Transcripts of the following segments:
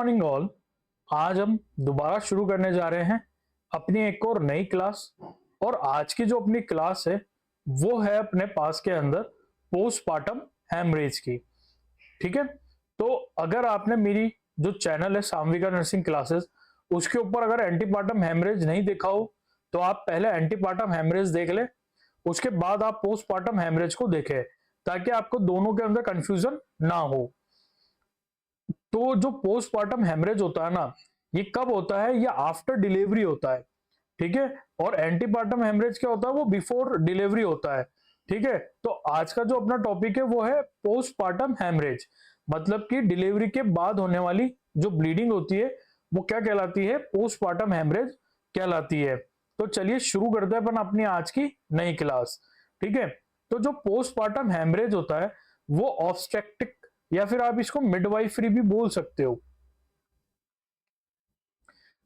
Morning all. आज हम दोबारा शुरू करने जा रहे हैं अपनी एक और नई क्लास। और आज की जो अपनी क्लास है वो है अपने पास के अंदर पोस्टपार्टम हेमरेज की। ठीक है, तो अगर आपने मेरी जो चैनल है सामविका नर्सिंग क्लासेस उसके ऊपर अगर एंटीपार्टम हेमरेज नहीं देखा हो तो आप पहले एंटीपार्टम हेमरेज देख ले, उसके बाद आप पोस्टपार्टम हेमरेज को देखें ताकि आपको दोनों के अंदर कंफ्यूजन ना हो। तो जो पोस्टपार्टम हेमरेज होता है ना, ये कब होता है? ये आफ्टर डिलीवरी होता है। ठीक है, और एंटीपार्टम हेमरेज क्या होता है? वो बिफोर डिलीवरी होता है। ठीक है, तो आज का जो अपना टॉपिक है वो है पोस्टपार्टम हेमरेज, मतलब कि डिलीवरी के बाद होने वाली जो ब्लीडिंग होती है वो क्या कहलाती है? पोस्टपार्टम हेमरेज कहलाती है। तो चलिए शुरू करते हैं अपन अपनी आज की नई क्लास। ठीक है, तो जो पोस्टपार्टम हेमरेज होता है वो ऑब्स्टेट्रिक या फिर आप इसको मिडवाइफरी भी बोल सकते हो।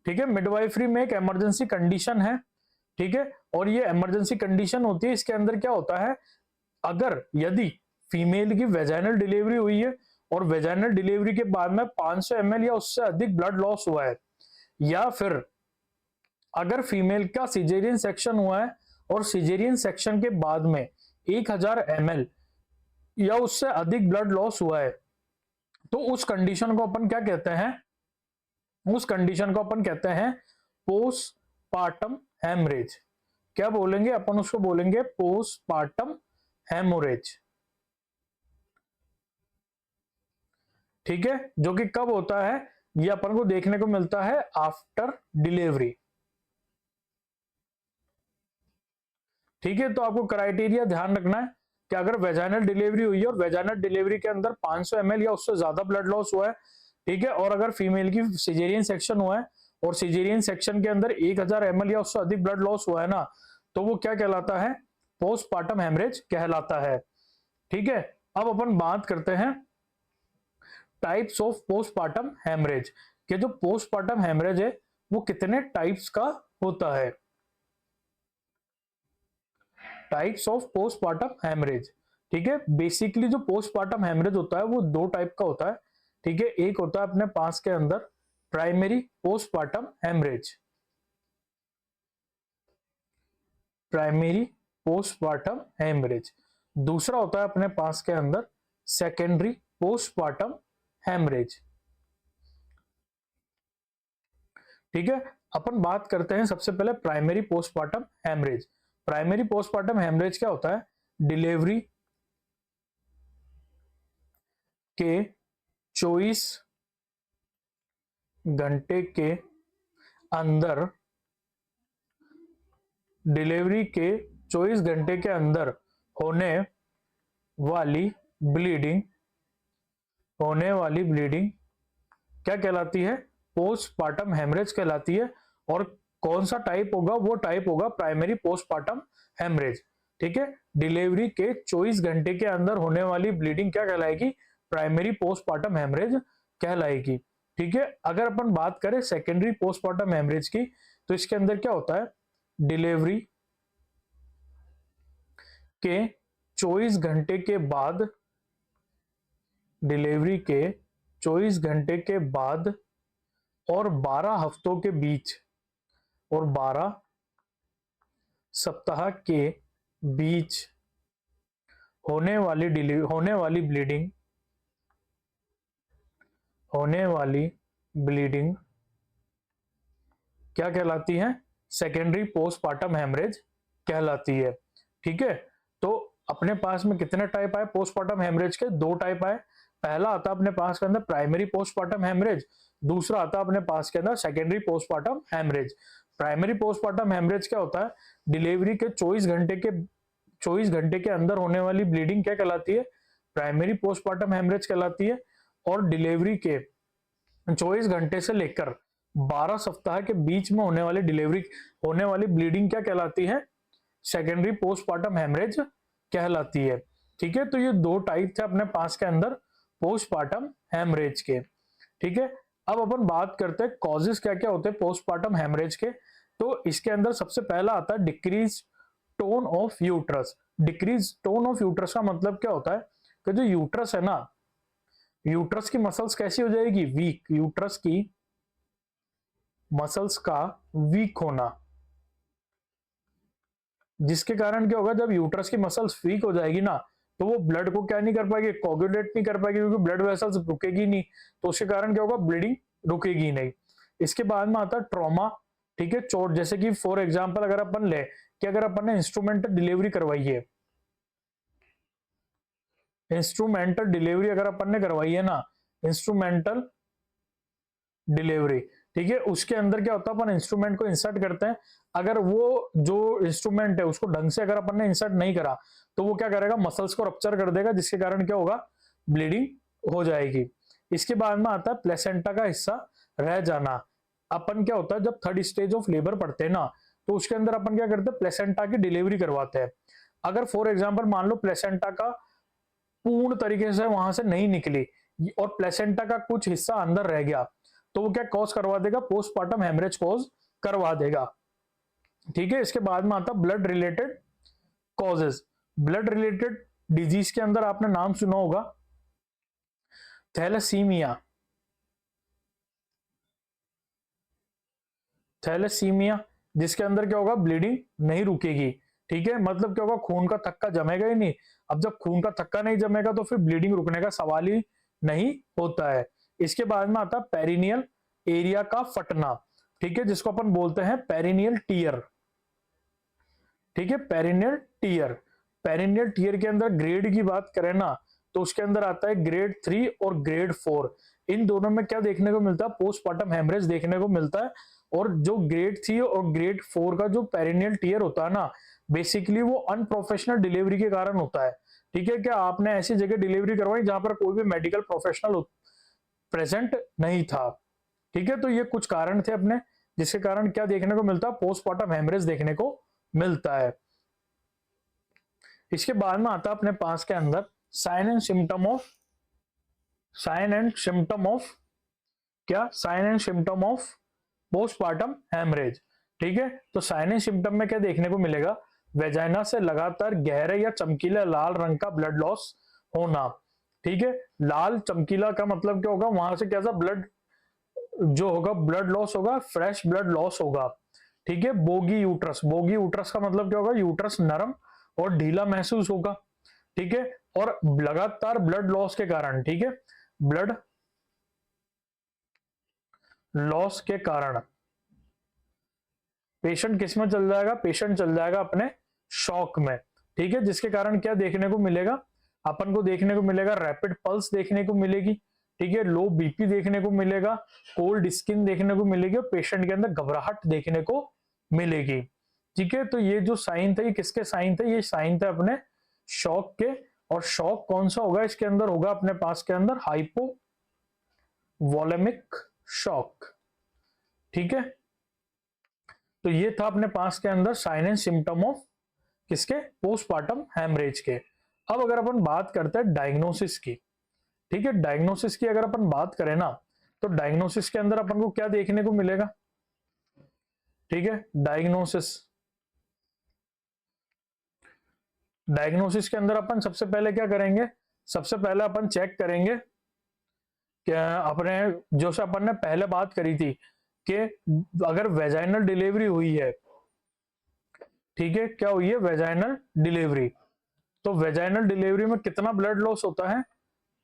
ठीक है, मिडवाइफरी में एक इमरजेंसी कंडीशन है। ठीक है, और ये इमरजेंसी कंडीशन होती है, इसके अंदर क्या होता है? अगर यदि फीमेल की वेजाइनल डिलीवरी हुई है और वेजाइनल डिलीवरी के बाद में 500 ml या उससे अधिक ब्लड लॉस हुआ है, या फिर अगर फीमेल का सिजेरियन सेक्शन हुआ है और सिजेरियन सेक्शन के बाद में 1000 ml या उससे अधिक ब्लड लॉस हुआ है, तो उस कंडीशन को अपन क्या कहते हैं? उस कंडीशन को अपन कहते हैं पोस्टपार्टम हेमरेज। क्या बोलेंगे अपन? उसको बोलेंगे पोस्टपार्टम हेमोरेज। ठीक है, जो कि कब होता है? ये अपन को देखने को मिलता है आफ्टर डिलीवरी। ठीक है, तो आपको क्राइटेरिया ध्यान रखना है कि अगर वेजाइनल डिलीवरी हुई है और वेजाइनल डिलीवरी के अंदर 500 ml या उससे ज्यादा ब्लड लॉस हुआ है, ठीक है, और अगर फीमेल की सिजेरियन सेक्शन हुआ है और सिजेरियन सेक्शन के अंदर 1000 ml या उससे अधिक ब्लड लॉस हुआ है ना, तो वो क्या कहलाता है? पोस्टपार्टम हेमरेज कहलाता है। ठीक है, अब अपन बात करते हैं टाइप्स ऑफ पोस्टपार्टम हेमरेज कि जो पोस्टपार्टम हेमरेज है वो कितने टाइप्स का होता है। Types of postpartum haemorrhage. ठीक है, बेसिकली जो पोस्टपार्टम हेमरेज होता है वो दो टाइप का होता है। ठीक है, एक होता है अपने पास के अंदर primary postpartum haemorrhage, primary postpartum haemorrhage. दूसरा होता है अपने पास के अंदर सेकेंडरी पोस्टपार्टम हेमरेज। ठीक है, अपन बात करते हैं सबसे पहले primary postpartum haemorrhage. Primary postpartum haemorrhage क्या होता है? डिलीवरी के 24 घंटे के अंदर, डिलीवरी के 24 घंटे के अंदर होने वाली ब्लीडिंग, होने वाली ब्लीडिंग क्या कहलाती है? पोस्टपार्टम हेमरेज कहलाती है। और कौन सा टाइप होगा? वो टाइप होगा प्राइमरी पोस्टपार्टम हेमरेज। ठीक है, डिलीवरी के 24 घंटे के अंदर होने वाली ब्लीडिंग क्या कहलाएगी? प्राइमरी पोस्टपार्टम हेमरेज कहलाएगी। ठीक है, अगर अपन बात करें सेकेंडरी पोस्टपार्टम हेमरेज की, तो इसके अंदर क्या होता है? डिलीवरी के 24 घंटे के बाद, डिलीवरी के 24 घंटे के बाद और 12 हफ्तों के बीच और 12 सप्ताह के बीच होने वाली ब्लीडिंग, होने वाली ब्लीडिंग क्या कहलाती है? सेकेंडरी पोस्टपार्टम हेमरेज कहलाती है। ठीक है, तो अपने पास में कितने टाइप आए पोस्टपार्टम हेमरेज के? दो टाइप आए। पहला आता अपने पास के अंदर प्राइमरी पोस्टपार्टम हेमरेज, दूसरा आता अपने पास के अंदर secondary postpartum haemorrhage. Primary postpartum haemorrhage क्या होता है? डिलीवरी के 24 घंटे के अंदर होने वाली ब्लीडिंग क्या कहलाती है? प्राइमरी पोस्टपार्टम हेमरेज कहलाती है। और डिलीवरी के 24 घंटे से लेकर 12 सप्ताह के बीच में होने वाली ब्लीडिंग क्या कहलाती है? सेकेंडरी पोस्टपार्टम हेमरेज कहलाती है। ठीक है, तो ये दो टाइप थे अपने पास के अंदर पोस्टपार्टम हेमरेज के। ठीक है, अब अपन बात करते हैं कॉजेस क्या क्या होते हैं पोस्टपार्टम हेमरेज के। तो इसके अंदर सबसे पहला आता है decrease tone of uterus. Decrease tone of uterus का मतलब क्या होता है कि जो यूट्रस है ना, यूट्रस की मसल्स कैसी हो जाएगी, वीक, यूट्रस की मसल्स का वीक होना, जिसके कारण क्या होगा, जब यूट्रस की मसल्स वीक हो जाएगी ना, तो वो ब्लड को क्या नहीं कर पाएगी, कोगुलेट नहीं कर पाएगी, क्योंकि ब्लड वेसल्स रुकेगी नहीं, तो उसके कारण क्या होगा, ब्लीडिंग रुकेगी नहीं। इसके बाद में आता है ट्रॉमा, ठीक है, चोट, जैसे कि फॉर एग्जांपल अगर अपन ले कि अगर अपन ने इंस्ट्रूमेंटल डिलीवरी करवाई है, इंस्ट्रूमेंटल डिलीवरी अगर अपन ने करवाई है ना, इंस्ट्रूमेंटल डिलीवरी, ठीक है, उसके अंदर क्या होता है, अपन इंस्ट्रूमेंट को इंसर्ट करते हैं, अगर वो जो इंस्ट्रूमेंट है उसको ढंग से अगर अपन ने इंसर्ट नहीं करा, तो वो क्या करेगा, मसल्स को रप्चर कर देगा, जिसके कारण क्या होगा, ब्लीडिंग हो जाएगी। इसके बाद में आता है प्लेसेंटा का हिस्सा रह जाना। अपन क्या होता है, जब थर्ड स्टेज ऑफ लेबर पढ़ते हैं ना, तो उसके अंदर अपन क्या करते हैं, प्लेसेंटा की डिलीवरी करवाते हैं। अगर फॉर एग्जाम्पल मान लो प्लेसेंटा का पूर्ण तरीके से वहां से नहीं निकली और प्लेसेंटा का कुछ हिस्सा अंदर रह गया, तो वो क्या कॉज करवा देगा, पोस्टमार्टम हेमरेज कॉज करवा देगा, ठीक है। इसके बाद में आता blood related causes. Blood related disease के अंदर आपने नाम सुना होगा थैलेसीमिया, थैलेसीमिया, जिसके अंदर क्या होगा, ब्लीडिंग नहीं रुकेगी, ठीक है, मतलब क्या होगा, खून का थक्का जमेगा ही नहीं। अब जब खून का थक्का नहीं जमेगा तो फिर ब्लीडिंग रुकने का सवाल ही नहीं होता है। इसके बाद में आता पेरिनियल एरिया का फटना, ठीक है, जिसको अपन बोलते हैं पेरिनियल टीयर, ठीक है, पेरिनियल टीयर। पेरिनियल टीयर के अंदर ग्रेड की बात करें ना, तो उसके अंदर आता है ग्रेड 3 और ग्रेड 4। इन दोनों में क्या देखने को मिलता है, पोस्टमार्टम हेमरेज देखने को मिलता है। और जो ग्रेड 3 और ग्रेड 4 का जो पेरिनियल टीयर होता है ना, बेसिकली वो अनप्रोफेशनल डिलीवरी के कारण होता है, ठीक है। क्या आपने ऐसी जगह डिलीवरी करवाई जहां पर कोई भी मेडिकल प्रोफेशनल प्रेजेंट नहीं था, ठीक है। तो ये कुछ कारण थे अपने, जिसके कारण क्या देखने को मिलता है, पोस्टमार्टम हेमरेज देखने को मिलता है। इसके बाद में आता है अपने पास के अंदर sign and symptom of, sign and symptom of क्या, sign and symptom of postmortem hemorrhage, ठीक है। तो साइन एंड सिम्टम में क्या देखने को मिलेगा, वेजाइना से लगातार गहरे या चमकीले लाल रंग का ब्लड लॉस होना, ठीक है। लाल चमकीला का मतलब क्या होगा, वहां से कैसा ब्लड जो होगा, ब्लड लॉस होगा, फ्रेश ब्लड लॉस होगा, ठीक है। बोगी यूट्रस, बोगी यूट्रस का मतलब क्या होगा, यूट्रस नरम और ढीला महसूस होगा, ठीक है। और लगातार ब्लड लॉस के कारण, ठीक है, ब्लड लॉस के कारण पेशेंट किस में चल जाएगा, पेशेंट चल जाएगा अपने शॉक में, ठीक है। जिसके कारण क्या देखने को मिलेगा, अपन को देखने को मिलेगा रैपिड पल्स देखने को मिलेगी, ठीक है, लो बीपी देखने को मिलेगा, कोल्ड स्किन देखने को मिलेगी और पेशेंट के अंदर घबराहट देखने को मिलेगी, ठीक है। तो ये जो साइन थे, ये किसके साइन थे, ये साइन थे अपने शॉक के। और शॉक कौन सा होगा, इसके अंदर होगा अपने पास के अंदर हाइपो वॉलेमिक शॉक, ठीक है। तो ये था अपने पास के अंदर साइन एंड सिम्टम ऑफ किसके, पोस्टमार्टम हेमरेज के। अब अगर अपन बात करते हैं डायग्नोसिस की, ठीक है, डायग्नोसिस की अगर अपन बात करें ना, तो डायग्नोसिस के अंदर अपन को क्या देखने को मिलेगा, ठीक है। डायग्नोसिस, डायग्नोसिस के अंदर अपन सबसे पहले क्या करेंगे, सबसे पहले अपन चेक करेंगे क्या, अपने जो से अपन ने पहले बात करी थी कि अगर वेजाइनल डिलीवरी हुई है, ठीक है, क्या हुई है, वेजाइनल डिलीवरी, तो वेजाइनल डिलीवरी में कितना ब्लड लॉस होता है,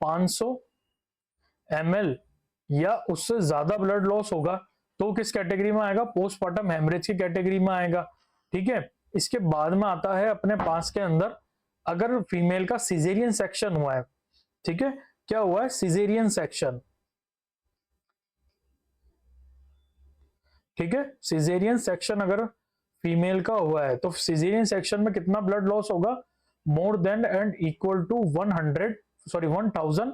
500 ml या उससे ज्यादा ब्लड लॉस होगा तो किस कैटेगरी में आएगा, पोस्टमार्टम हेमरेज की कैटेगरी में आएगा, ठीक है। इसके बाद में आता है अपने पास के अंदर अगर फीमेल का सिजेरियन सेक्शन हुआ है, ठीक है, क्या हुआ है, सिजेरियन सेक्शन, ठीक है, सिजेरियन सेक्शन अगर फीमेल का हुआ है तो सिजेरियन सेक्शन में कितना ब्लड लॉस होगा, more than and equal to 1000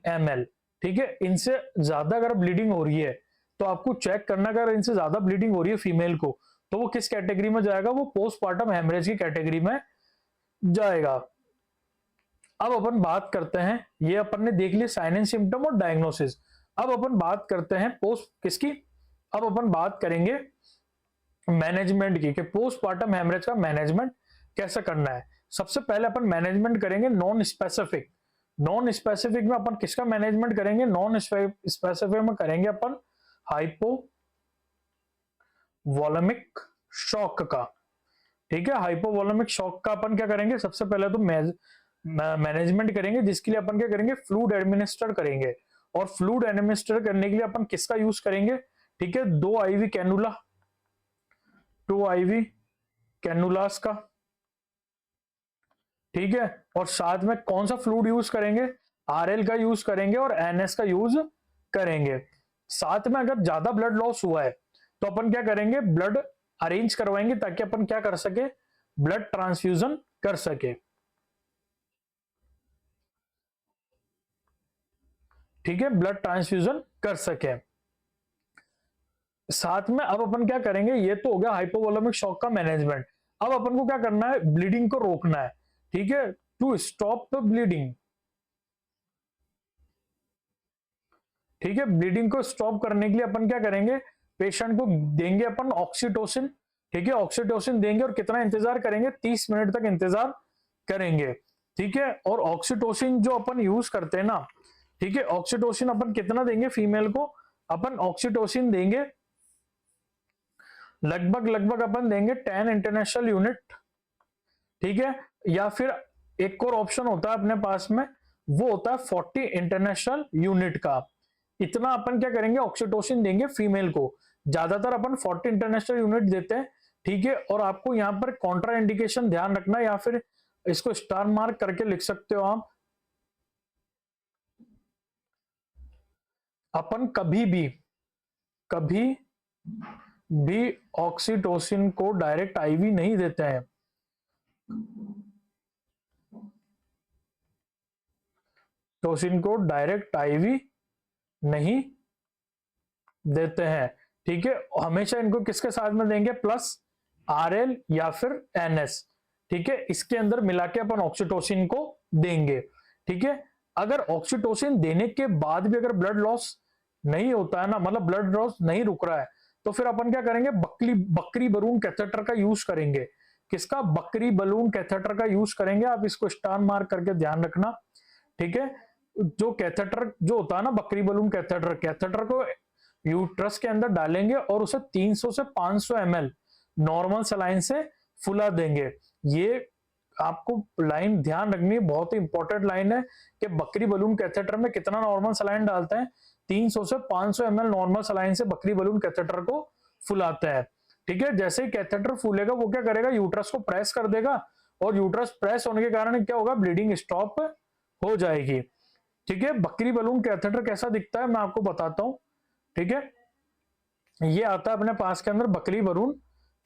ml, ठीक है। इनसे ज्यादा अगर ब्लीडिंग हो रही है तो आपको चेक करना, अगर इनसे ज्यादा ब्लीडिंग हो रही है फीमेल को, तो वो किस कैटेगरी में जाएगा, वो पोस्टमार्टम हेमरेज की कैटेगरी में जाएगा। अब अपन बात करते हैं, ये अपन ने देख लिया साइन एंड सिम्टम और डायग्नोसिस। अब अपन बात करते हैं पोस्ट किसकी, अब अपन बात करेंगे मैनेजमेंट की, कि पोस्टमार्टम हेमरेज का मैनेजमेंट कैसे करना है। सबसे पहले अपन मैनेजमेंट करेंगे नॉन स्पेसिफिक, नॉन स्पेसिफिक में अपन किसका मैनेजमेंट करेंगे, नॉन स्पेसिफिक में करेंगे अपन हाइपोवॉलेमिक शॉक का। ठीक है, हाइपोवॉलेमिक शॉक का अपन क्या करेंगे, सबसे पहले तो मैनेजमेंट करेंगे, जिसके लिए अपन क्या करेंगे, फ्लूइड एडमिनिस्टर करेंगे। और फ्लूइड एडमिनिस्टर करने के लिए अपन किसका यूज करेंगे, ठीक है, 2 IV कैनुला, 2 IV कैनुलास का। ठीक है, और साथ में कौन सा फ्लूइड यूज करेंगे, RL का यूज करेंगे और NS का यूज करेंगे। साथ में अगर ज्यादा ब्लड लॉस हुआ है तो अपन क्या करेंगे, ब्लड अरेंज करवाएंगे ताकि अपन क्या कर सके, ब्लड ट्रांसफ्यूजन कर सके। ठीक है, ब्लड ट्रांसफ्यूजन कर सके। साथ में अब अपन क्या करेंगे, ये तो हो गया हाइपोवोलेमिक शॉक का मैनेजमेंट। अब अपन को क्या करना है, ब्लीडिंग को रोकना है। ठीक है, टू स्टॉप द ब्लीडिंग। ठीक है, ब्लीडिंग को स्टॉप करने के लिए अपन क्या करेंगे, पेशेंट को देंगे अपन ऑक्सीटोसिन। ठीक है, ऑक्सीटोसिन देंगे और कितना इंतजार करेंगे, 30 मिनट तक इंतजार करेंगे। ठीक है, और ऑक्सीटोसिन जो अपन यूज करते हैं ना, ठीक है, ऑक्सीटोसिन अपन कितना देंगे फीमेल को, अपन ऑक्सीटोसिन देंगे लगभग अपन देंगे 10 इंटरनेशनल यूनिट। ठीक है, या फिर एक और ऑप्शन होता है अपने पास में, वो होता है 40 इंटरनेशनल यूनिट का। इतना अपन क्या करेंगे, ऑक्सीटोसिन देंगे फीमेल को। ज्यादातर अपन 40 इंटरनेशनल यूनिट देते हैं। ठीक है, और आपको यहां पर कॉन्ट्रा इंडिकेशन ध्यान रखना, या फिर इसको स्टार मार्क करके लिख सकते हो आप। अपन कभी भी ऑक्सीटोसिन को डायरेक्ट IV नहीं देते हैं। टोसिन को डायरेक्ट IV नहीं देते हैं। ठीक है, हमेशा इनको किसके साथ में देंगे, प्लस RL या फिर NS। ठीक है, इसके अंदर मिला के अपन ऑक्सीटोसिन को देंगे। ठीक है, अगर ऑक्सीटोसिन देने के बाद भी अगर ब्लड लॉस नहीं होता है ना, मतलब ब्लड लॉस नहीं रुक रहा है, तो फिर अपन क्या करेंगे, बकरी बलून कैथेटर का यूज करेंगे। किसका, बकरी बलून कैथेटर का यूज करेंगे। आप इसको स्टार मार्क करके ध्यान रखना। ठीक है, जो कैथेटर जो होता है ना, बकरी बलून कैथेटर को यूट्रस के अंदर डालेंगे और उसे 300 से 500 ml नॉर्मल सलाइन से फुला देंगे। ये आपको लाइन ध्यान रखनी है, बहुत ही इंपॉर्टेंट लाइन है कि बकरी बलून कैथेटर में कितना नॉर्मल सलाइन डालते हैं, 300 से 500 ml नॉर्मल सलाइन से बकरी बलून कैथेटर को फुलाते हैं। ठीक है, जैसे ही कैथेटर फूलेगा वो क्या करेगा, यूट्रस को प्रेस कर देगा, और यूट्रस प्रेस होने के कारण क्या होगा, ब्लीडिंग स्टॉप हो जाएगी। ठीक है, बकरी बलून कैथेटर कैसा दिखता है मैं आपको बताता हूं। ठीक है, ये आता है अपने पास के अंदर बकरी बलून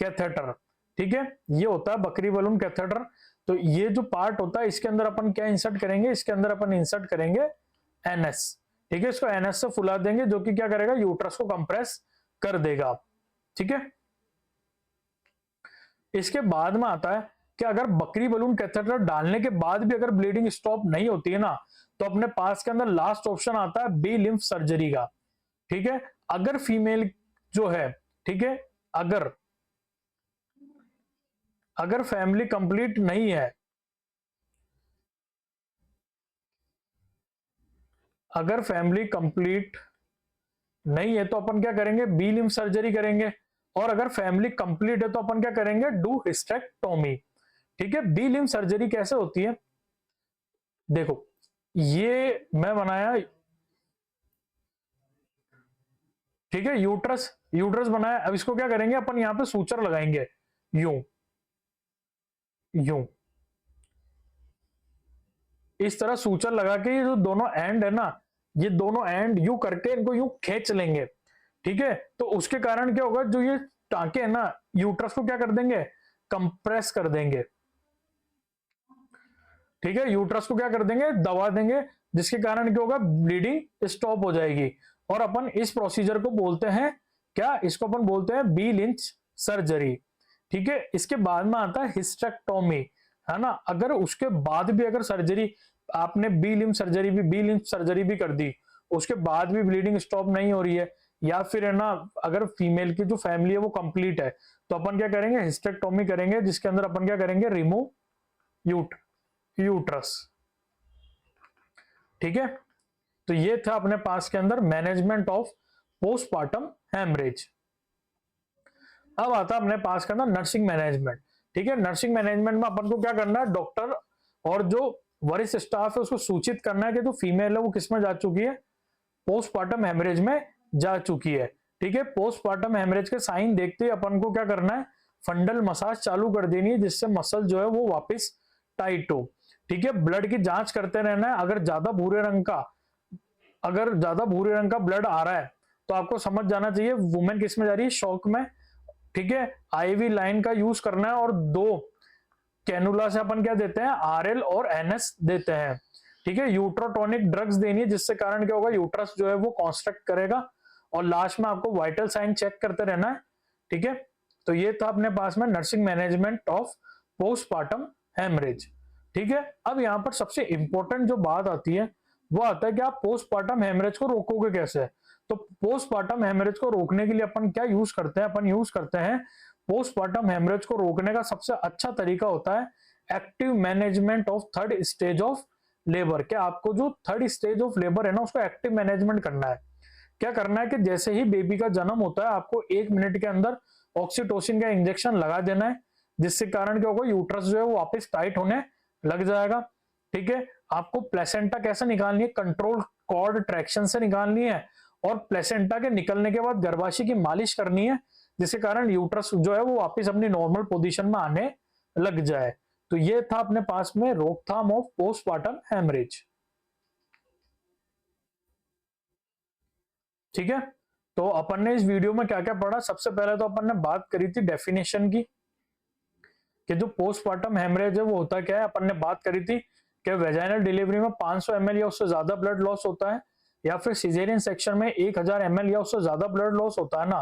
कैथेटर। ठीक है, ये होता है बकरी बलून कैथेटर। तो ये जो पार्ट होता है इसके अंदर अपन क्या इंसर्ट करेंगे, इसके अंदर अपन इंसर्ट करेंगे NS। ठीक है, इसको NS से फुला देंगे, जो कि क्या करेगा, यूट्रस को कंप्रेस कर देगा। ठीक है, इसके बाद में आता है कि अगर बकरी बलून कैथेटर डालने के बाद भी अगर ब्लीडिंग स्टॉप नहीं होती है ना, तो अपने पास के अंदर लास्ट ऑप्शन आता है बी लिम्फ सर्जरी का। ठीक है, अगर फीमेल जो है, ठीक है, अगर फैमिली कंप्लीट नहीं है, अगर फैमिली कंप्लीट नहीं है तो अपन क्या करेंगे, बी लिम्फ सर्जरी करेंगे। और अगर फैमिली कंप्लीट है तो अपन क्या करेंगे, डू हिस्टेक्टोमी। ठीक है, बी लिम्फ सर्जरी कैसे होती है, देखो ये मैं बनाया। ठीक है, यूट्रस बनाया। अब इसको क्या करेंगे, अपन यहां पे सूचर लगाएंगे, यूं यूं इस तरह सूचर लगा के, ये जो दोनों एंड है ना, ये दोनों एंड यू करके इनको यूं खींच लेंगे। ठीक है, तो उसके कारण क्या होगा, जो ये टांके है ना, यूट्रस को क्या कर देंगे, कंप्रेस कर देंगे। ठीक है, यूट्रस को क्या कर देंगे, दबा देंगे, जिसके कारण क्या होगा, ब्लीडिंग स्टॉप हो जाएगी। और अपन इस प्रोसीजर को बोलते हैं क्या, इसको अपन बोलते हैं बी लिंच सर्जरी। ठीक है, इसके बाद में आता है हिस्टेक्टोमी, है ना। अगर उसके बाद भी अगर सर्जरी आपने बी लिंच सर्जरी भी कर दी, उसके बाद भी ब्लीडिंग स्टॉप नहीं हो रही है, या फिर है ना, अगर फीमेल की जो फैमिली है वो कंप्लीट है, तो अपन क्या करेंगे, हिस्टेक्टोमी करेंगे, जिसके अंदर अपन क्या करेंगे, रिमूव यूट्रस। ठीक है, तो ये था अपने पास के अंदर मैनेजमेंट ऑफ पोस्टपार्टम हेमरेज। अब आता है अपने पास के अंदर नर्सिंग मैनेजमेंट। ठीक है, नर्सिंग मैनेजमेंट में अपन को क्या करना है, डॉक्टर और जो वरिष्ठ स्टाफ है उसको सूचित करना है कि जो फीमेल है वो किस में जा चुकी है, पोस्टपार्टम हेमरेज में जा चुकी है। ठीक है, पोस्टपार्टम हेमरेज के साइन देखते ही अपन को क्या करना है, फंडल मसाज चालू कर देनी है, जिससे मसल जो है वो वापस टाइट हो। ठीक है, ब्लड की जांच करते रहना है। अगर ज्यादा भूरे रंग का ब्लड आ रहा है तो आपको समझ जाना चाहिए वुमेन किस में जा रही है, शॉक में। ठीक है, आईवी लाइन का यूज करना है और 2 कैनुला से अपन क्या देते हैं, आरएल और एनएस देते हैं। ठीक है, यूट्रोटोनिक ड्रग्स देनी है, जिससे कारण क्या होगा, यूट्रस जो है वो कॉन्स्ट्रक्ट करेगा। और लास्ट में आपको वाइटल साइन चेक करते रहना है। ठीक है, तो ये था अपने पास में nursing management of postpartum haemorrhage. ठीक है, अब यहाँ पर सबसे इंपॉर्टेंट जो बात आती है वो आता है कि आप पोस्टपार्टम हेमरेज को रोकोगे कैसे। तो पोस्टपार्टम हेमरेज को रोकने के लिए अपन क्या यूज करते हैं, अपन यूज करते हैं पोस्टपार्टम हेमरेज को रोकने का सबसे अच्छा तरीका होता है active management of 3rd stage of labour. क्या आपको जो 3rd स्टेज ऑफ लेबर है ना, उसको एक्टिव मैनेजमेंट करना है। क्या करना है कि जैसे ही बेबी का जन्म होता है आपको 1 मिनट के अंदर ऑक्सीटोसिन का इंजेक्शन लगा देना है, जिससे कारण क्या होगा, यूट्रस जो है वो वापस टाइट होने लग जाएगा। ठीक है, आपको प्लेसेंटा कैसे निकालनी है, कंट्रोल कॉर्ड ट्रैक्शन से निकालनी है, और प्लेसेंटा के निकलने के बाद गर्भाशय की मालिश करनी है, जिसके कारण यूट्रस जो है वो वापस अपनी नॉर्मल पोजीशन में आने लग जाए। तो ये था अपने पास में रोकथाम ऑफ पोस्टपार्टम हेमरेज। ठीक है, तो अपन ने इस वीडियो में क्या क्या पढ़ा, सबसे पहले तो अपन ने बात करी थी डेफिनेशन की, कि जो पोस्टपार्टम हेमरेज है वो होता क्या है। अपन ने बात करी थी कि वेजाइनल डिलीवरी में 500 ml या उससे ज्यादा ब्लड लॉस होता है, या फिर सिजेरियन सेक्शन में 1000 ml या उससे ज्यादा ब्लड लॉस होता है ना,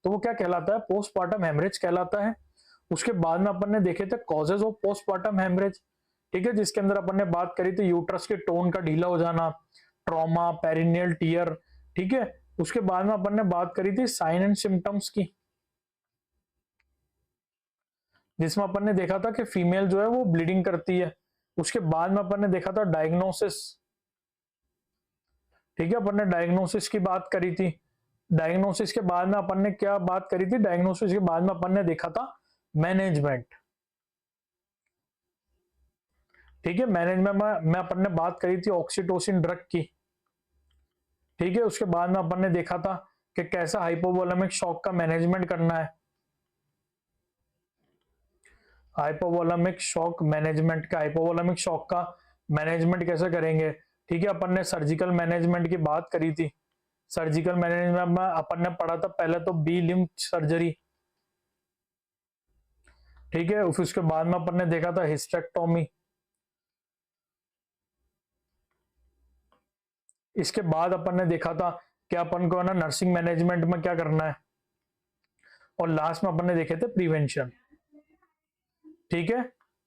तो वो क्या कहलाता है, पोस्टपार्टम हेमरेज कहलाता है। उसके बाद में अपन ने देखे थे कॉजेज ऑफ पोस्टपार्टम हेमरेज। ठीक है, जिसके अंदर अपन ने बात करी थी यूट्रस के टोन का ढीला हो जाना, ट्रॉमा, पेरिनियल टीयर। ठीक है, उसके बाद में अपन ने बात करी थी साइन एंड सिम्टम्स की, जिसमें अपन ने देखा था कि फीमेल जो है वो ब्लीडिंग करती है। उसके बाद में अपन ने देखा था डायग्नोसिस। ठीक है, अपन ने डायग्नोसिस की बात करी थी। डायग्नोसिस के बाद में अपन ने क्या बात करी थी, डायग्नोसिस के बाद में अपन ने देखा था मैनेजमेंट। ठीक है, मैनेजमेंट में अपन ने बात करी थी ऑक्सीटोसिन ड्रग की। ठीक है, उसके बाद में अपन ने देखा था कि कैसा हाइपोवोलेमिक शॉक का मैनेजमेंट करना है, हाइपोवोलेमिक शॉक का मैनेजमेंट कैसे करेंगे। ठीक है, अपन ने सर्जिकल मैनेजमेंट की बात करी थी। सर्जिकल मैनेजमेंट में अपन ने पढ़ा था पहले तो बी लिम्फ सर्जरी। ठीक है, फिर उसके बाद में अपन ने देखा था हिस्टेक्टोमी। इसके बाद अपन ने देखा था कि अपन को ना नर्सिंग मैनेजमेंट में क्या करना है, और लास्ट में अपन ने देखे थे प्रिवेंशन। ठीक है,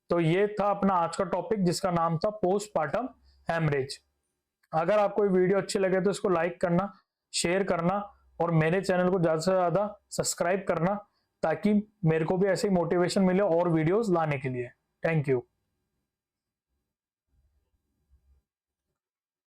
तो ये था अपना आज का टॉपिक, जिसका नाम था पोस्टपार्टम हेमरेज। अगर आपको ये वीडियो अच्छी लगे तो इसको लाइक करना, शेयर करना, और मेरे चैनल को ज्यादा से ज्यादा सब्सक्राइब करना, ताकि मेरे को भी ऐसे ही मोटिवेशन मिले और वीडियोस लाने के लिए। Thank you.